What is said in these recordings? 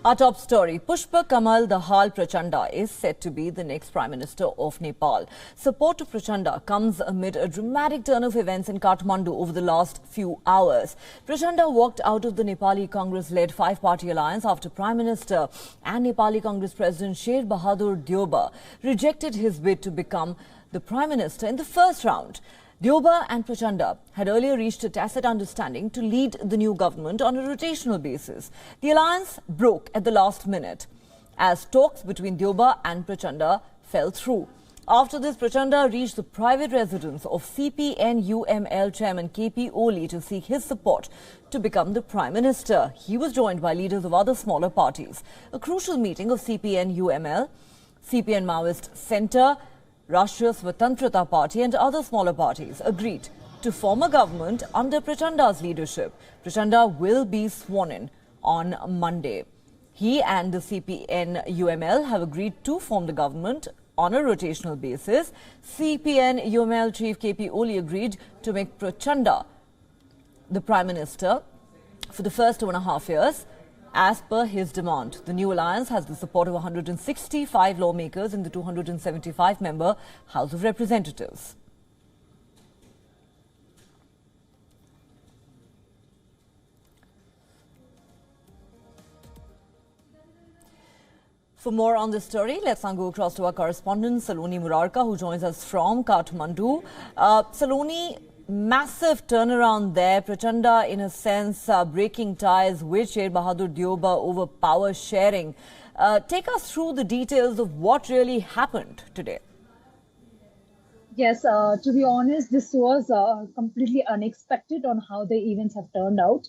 Our top story, Pushpa Kamal Dahal Prachanda is set to be the next Prime Minister of Nepal. Support to Prachanda comes amid a dramatic turn of events in Kathmandu over the last few hours. Prachanda walked out of the Nepali Congress-led five-party alliance after Prime Minister and Nepali Congress President Sher Bahadur Deuba rejected his bid to become the Prime Minister in the first round. Deuba and Prachanda had earlier reached a tacit understanding to lead the new government on a rotational basis. The alliance broke at the last minute as talks between Deuba and Prachanda fell through. After this, Prachanda reached the private residence of CPN-UML chairman KP Oli to seek his support to become the Prime Minister. He was joined by leaders of other smaller parties. A crucial meeting of CPN-UML, CPN Maoist Centre, Rashtriya Swatantrata Party and other smaller parties agreed to form a government under Prachanda's leadership. Prachanda will be sworn in on Monday. He and the CPN-UML have agreed to form the government on a rotational basis. CPN-UML chief KP Oli agreed to make Prachanda the Prime Minister for the first 2.5 years. As per his demand, the new alliance has the support of 165 lawmakers in the 275-member House of Representatives. For more on this story, let's now go across to our correspondent Saloni Murarka, who joins us from Kathmandu. Saloni, massive turnaround there. Prachanda, in a sense, breaking ties with Sher Bahadur Deuba over power sharing. Take us through the details of what really happened today. Yes, to be honest, this was completely unexpected on how the events have turned out.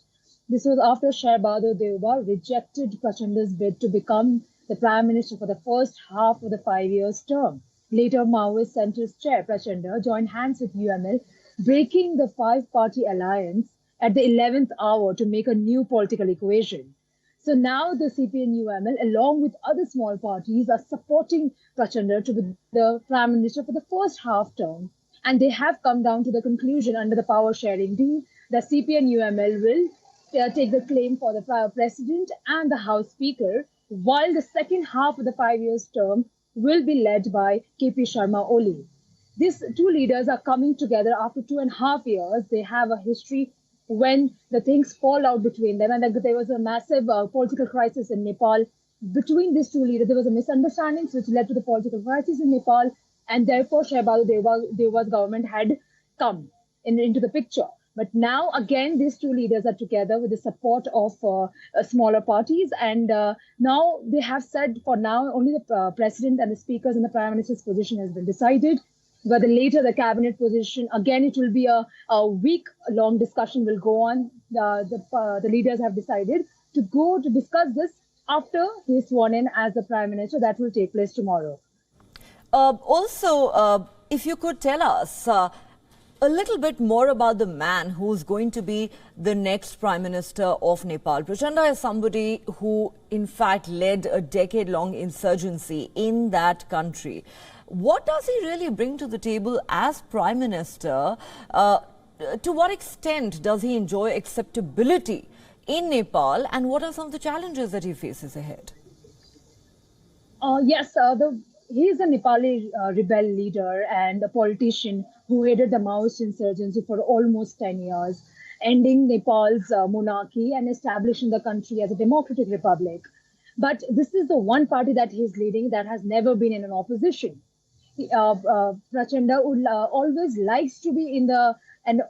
This was after Sher Bahadur Deuba rejected Prachanda's bid to become the Prime Minister for the first half of the 5 years term. Later, Maoist Centre's chair, Prachanda, joined hands with UML, breaking the five-party alliance at the 11th hour to make a new political equation. So now the CPN-UML, along with other small parties, are supporting Prachanda to be the Prime Minister for the first half term. And they have come down to the conclusion under the power sharing deal that CPN-UML will take the claim for the President and the House Speaker, while the second half of the 5 years term will be led by KP Sharma Oli. These two leaders are coming together after 2.5 years. They have a history when the things fall out between them, and there was a massive political crisis in Nepal. Between these two leaders, there was a misunderstanding which led to the political crisis in Nepal, and therefore Sher Bahadur Deuba's government had come into the picture. But now, again, these two leaders are together with the support of smaller parties. And now they have said for now, only the president and the speakers and the prime minister's position has been decided. But later, the cabinet position, again, it will be a week-long discussion will go on. The leaders have decided to go to discuss this after he is sworn in as the prime minister. That will take place tomorrow. Also, if you could tell us a little bit more about the man who's going to be the next Prime Minister of Nepal. Prachanda is somebody who, in fact, led a decade-long insurgency in that country. What does he really bring to the table as Prime Minister? To what extent does he enjoy acceptability in Nepal, and what are some of the challenges that he faces ahead? Yes, he is a Nepali rebel leader and a politician who headed the Maoist insurgency for almost 10 years, ending Nepal's monarchy and establishing the country as a democratic republic. But this is the one party that he is leading that has never been in an opposition. Prachanda would always likes to be in the, and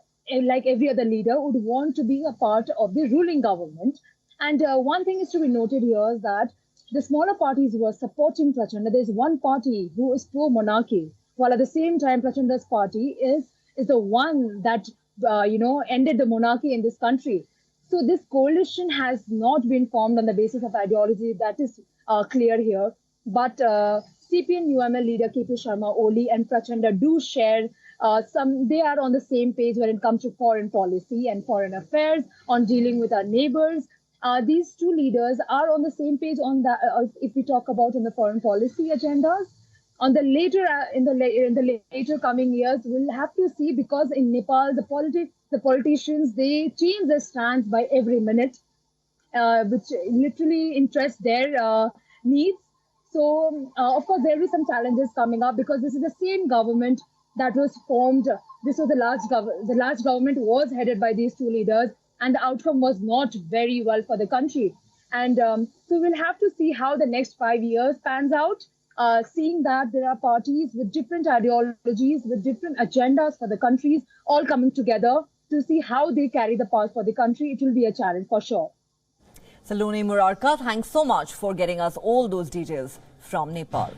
like every other leader, would want to be a part of the ruling government. And one thing is to be noted here is that the smaller parties who are supporting Prachanda, there's one party who is pro-monarchy, while at the same time Prachanda's party is the one that ended the monarchy in this country. So this coalition has not been formed on the basis of ideology. That is clear here. But CPN-UML leader KP Sharma Oli and Prachanda do share they are on the same page when it comes to foreign policy and foreign affairs, on dealing with our neighbors. These two leaders are on the same page on the if we talk about in the foreign policy agendas. On the later in the later coming years, we'll have to see, because in Nepal the politicians, they change their stance by every minute. which literally interests their needs. So, of course, there will be some challenges coming up because this is the same government that was formed. This was the large government was headed by these two leaders, and the outcome was not very well for the country. And so we'll have to see how the next 5 years pans out, seeing that there are parties with different ideologies, with different agendas for the countries, all coming together to see how they carry the path for the country. It will be a challenge for sure. Saloni Murarka, thanks so much for getting us all those details from Nepal.